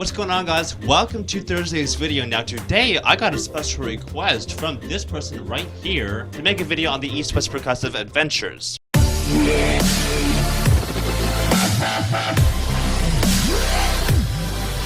What's going on, guys? Welcome to Thursday's video. Now today I got a special request from this person right here to make a video on the EastWest Percussive Adventures.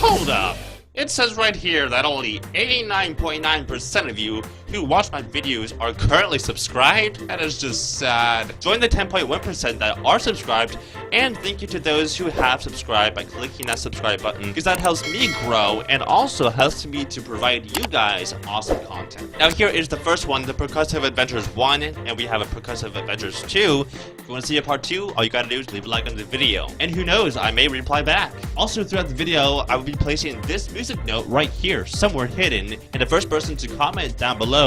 Hold up! It says right here that only 89.9% of you who watch my videos are currently subscribed. That is just sad. Join the 10.1% that are subscribed, and thank you to those who have subscribed by clicking that subscribe button, because that helps me grow and also helps me to provide you guys awesome content. Now here is the first one, the Percussive Adventures 1, and we have a Percussive Adventures 2. If you want to see a part 2, all you gotta do is leave a like on the video. And who knows, I may reply back. Also throughout the video, I will be placing this music note right here, somewhere hidden, and the first person to comment down below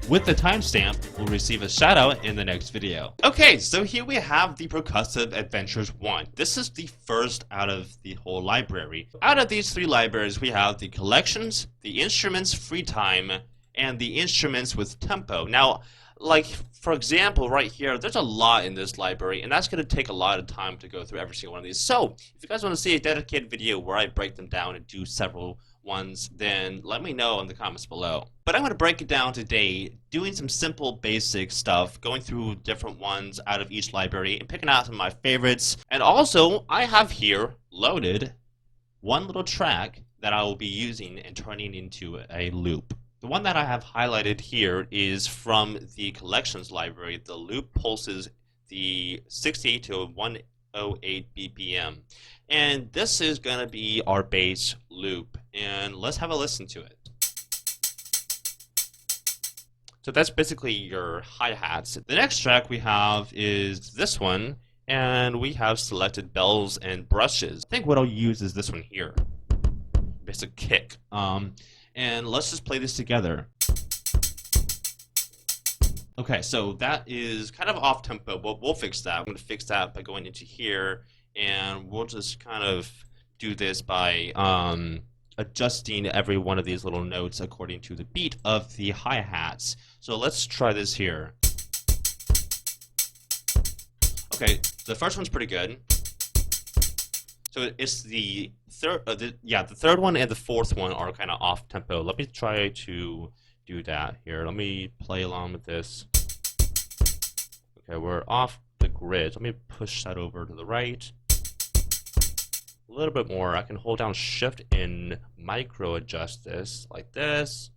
with the timestamp will receive a shout out in the next video. Okay, so here we have the Percussive Adventures 1. This is the first out of the whole library. Out of these three libraries, we have the collections, the instruments free time, and the instruments with tempo. Now, like, for example, right here, there's a lot in this library, and that's going to take a lot of time to go through every single one of these. So, if you guys want to see a dedicated video where I break them down and do several ones, then let me know in the comments below. But I'm going to break it down today, doing some simple basic stuff, going through different ones out of each library and picking out some of my favorites. And also, I have here loaded one little track that I will be using and turning into a loop. The one that I have highlighted here is from the collections library. The loop pulses the 68 to 108 BPM. And this is going to be our bass loop. And let's have a listen to it. So that's basically your hi-hats. The next track we have is this one. And we have selected bells and brushes. I think what I'll use is this one here. Basic kick. And let's just play this together. Okay, so that is kind of off tempo, but we'll fix that. I'm going to fix that by going into here, and we'll just kind of do this by adjusting every one of these little notes according to the beat of the hi-hats. So let's try this here. Okay, the first one's pretty good. So it's the third, the third one and the fourth one are kind of off tempo. Let me try to do that here. Let me play along with this. Okay, we're off the grid. Let me push that over to the right. A little bit more. I can hold down Shift and micro adjust this like this.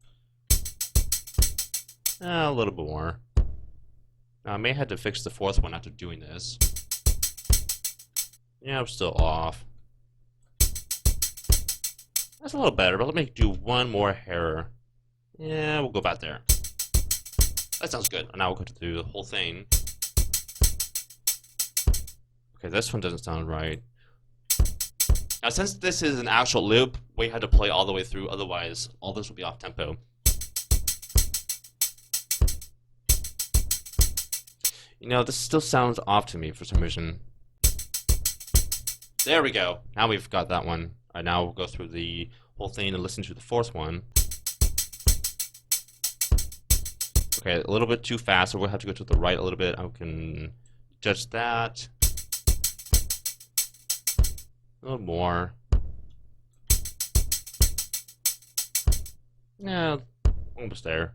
A little bit more. Now I may have to fix the fourth one after doing this. Yeah, I'm still off. That's a little better, but let me do one more hair. Yeah, we'll go back there. That sounds good. Now we'll go through the whole thing. Okay, this one doesn't sound right. Now, since this is an actual loop, we had to play all the way through, otherwise all this will be off tempo. You know, this still sounds off to me for some reason. There we go. Now we've got that one. Alright, now we'll go through the whole thing and listen to the fourth one. Okay, a little bit too fast, so we'll have to go to the right a little bit. I can adjust that. A little more. Yeah, almost there.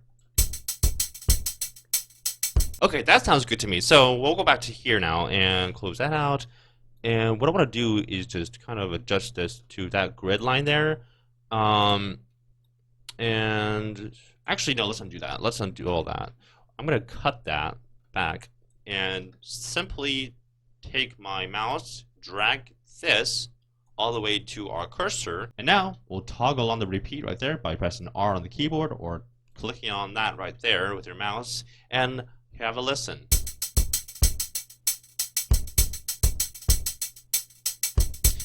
Okay, that sounds good to me. So we'll go back to here now and close that out. And what I want to do is just kind of adjust this to that grid line there. And actually, no, let's undo that. Let's undo all that. I'm going to cut that back and simply take my mouse, drag this all the way to our cursor. And now we'll toggle on the repeat right there by pressing R on the keyboard or clicking on that right there with your mouse and have a listen.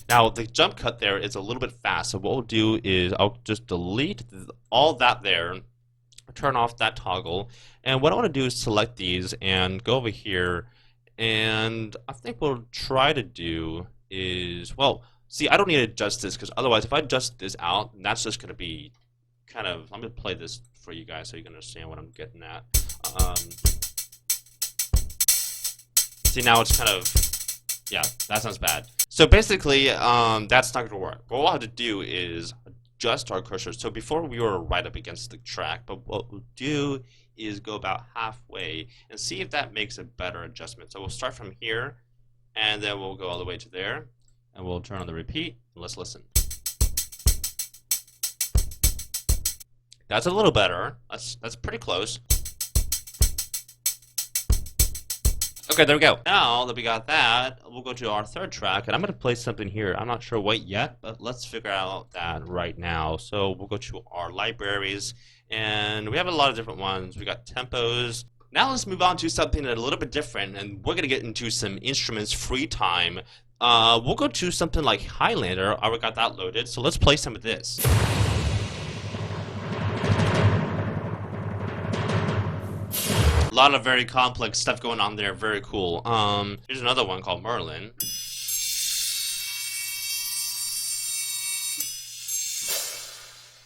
Now, the jump cut there is a little bit fast, so what we'll do is I'll just delete all that there, turn off that toggle, and what I want to do is select these and go over here, and I think what we'll try to do is, well, see, I don't need to adjust this, because otherwise, if I adjust this out, that's just going to be kind of, I'm going to play this for you guys so you can understand what I'm getting at. See, now it's kind of, yeah, that sounds bad. So basically, that's not gonna work. What we'll have to do is adjust our cursor. So before we were right up against the track, but what we'll do is go about halfway and see if that makes a better adjustment. So we'll start from here, and then we'll go all the way to there, and we'll turn on the repeat, and let's listen. That's a little better. That's pretty close. Okay, there we go. Now that we got that, we'll go to our third track, and I'm going to play something here. I'm not sure what yet, but let's figure out that right now. So we'll go to our libraries, and we have a lot of different ones. We got tempos. Now let's move on to something a little bit different, and we're going to get into some instruments free time. We'll go to something like Highlander. I already got that loaded, so let's play some of this. A lot of very complex stuff going on there. Very cool. Here's another one called Merlin.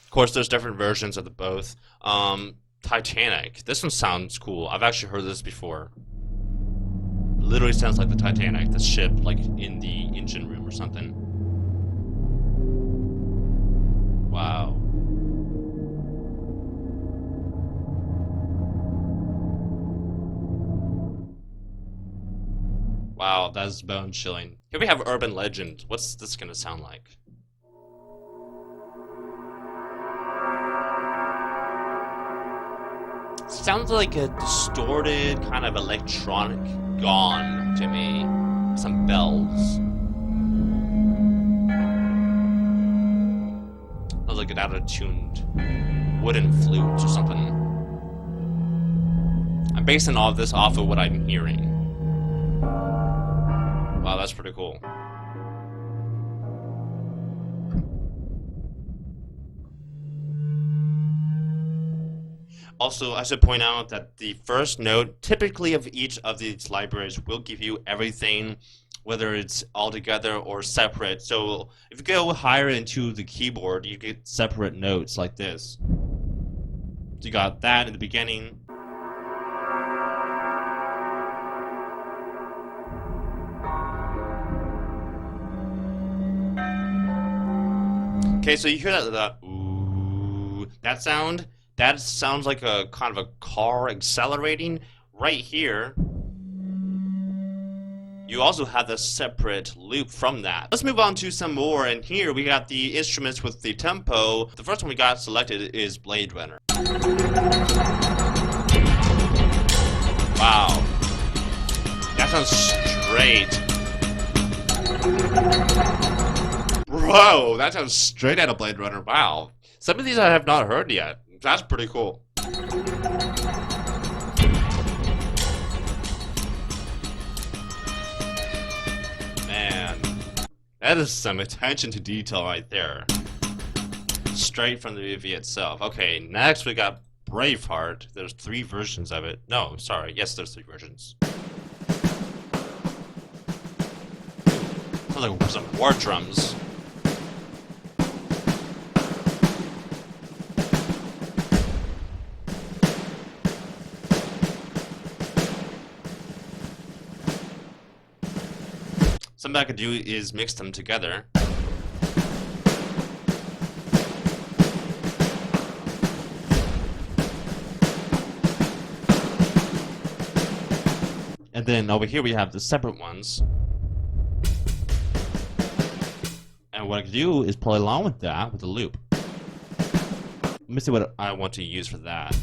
Of course, there's different versions of the both. Titanic. This one sounds cool. I've actually heard this before. Literally sounds like the Titanic, the ship, like in the engine room or something. Wow. Wow, that's bone chilling. Here we have Urban Legend. What's this gonna sound like? Sounds like a distorted kind of electronic gone to me. Some bells. Sounds like an out-of-tuned wooden flute or something. I'm basing all of this off of what I'm hearing. Wow, that's pretty cool. Also, I should point out that the first note, typically of each of these libraries, will give you everything, whether it's all together or separate. So if you go higher into the keyboard, you get separate notes like this. So you got that in the beginning. Okay, so you hear that ooh, that sound? That sounds like a kind of a car accelerating. Right here, you also have the separate loop from that. Let's move on to some more, and here we got the instruments with the tempo. The first one we got selected is Blade Runner. Wow. That sounds straight. Bro, that sounds straight out of Blade Runner. Wow. Some of these I have not heard yet. That's pretty cool. Man, that is some attention to detail right there. Straight from the movie itself. Okay, next we got Braveheart. There's 3 versions of it. No, sorry. Yes, there's 3 versions. Sounds like some war drums. Something I could do is mix them together. And then over here we have the separate ones. And what I can do is play along with that with a loop. Let me see what I want to use for that.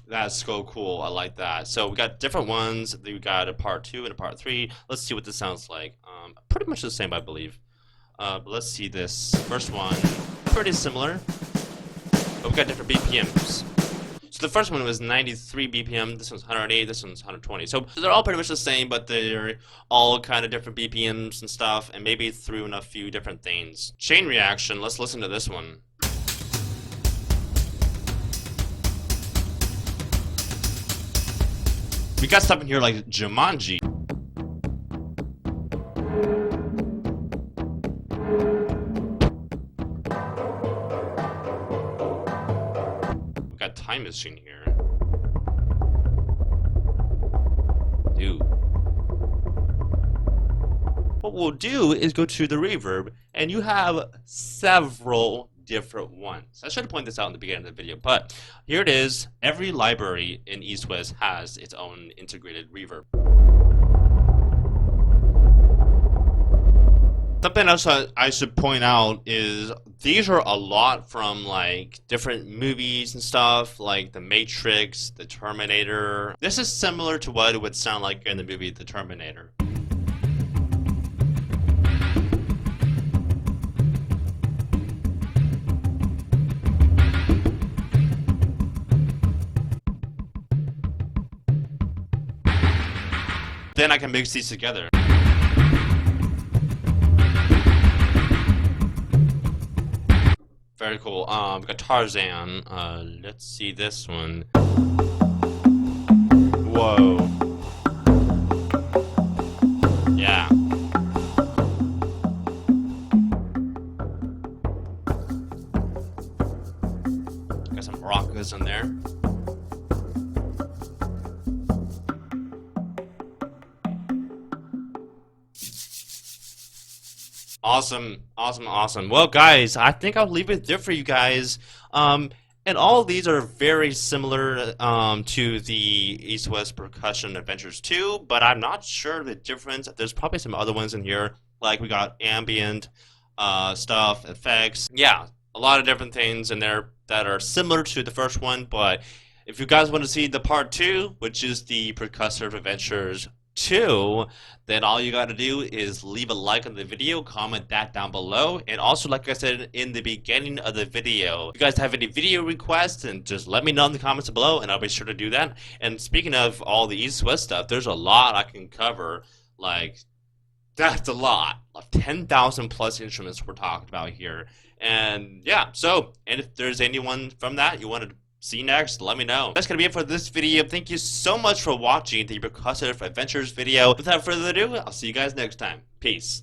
That's so cool. I like that. So we got different ones. We got a part 2 and a part 3. Let's see what this sounds like. Pretty much the same, I believe. But let's see this first one. Pretty similar, but we got different BPMs. So the first one was 93 BPM. This one's 108. This one's 120. So they're all pretty much the same, but they're all kind of different BPMs and stuff, and maybe threw in a few different things. Chain reaction. Let's listen to this one. We got stuff in here like Jumanji. got a time machine here. Dude. What we'll do is go to the reverb, and you have several different ones. I should have pointed this out in the beginning of the video, but here it is. Every library in EastWest has its own integrated reverb. Something else I should point out is these are a lot from like different movies and stuff, like The Matrix, The Terminator. This is similar to what it would sound like in the movie The Terminator. Then I can mix these together. Very cool. We got Tarzan. Let's see this one. Whoa. Yeah. Got some maracas in there. Awesome. Well, guys, I think I'll leave it there for you guys. And all of these are very similar to the EastWest Percussion Adventures 2, but I'm not sure the difference. There's probably some other ones in here, like we got ambient stuff, effects. Yeah, a lot of different things in there that are similar to the first one, but if you guys want to see the part 2, which is the Percussive Adventures 2, then all you got to do is leave a like on the video, comment that down below, and also, like I said in the beginning of the video, if you guys have any video requests, then just let me know in the comments below and I'll be sure to do that. And speaking of all the EastWest stuff, there's a lot I can cover. Like, that's a lot, like 10,000 plus instruments we're talking about here. And yeah, so, and if there's anyone from that you want to see next, let me know. That's gonna be it for this video. Thank you so much for watching the Percussive Adventures video. Without further ado, I'll see you guys next time. Peace.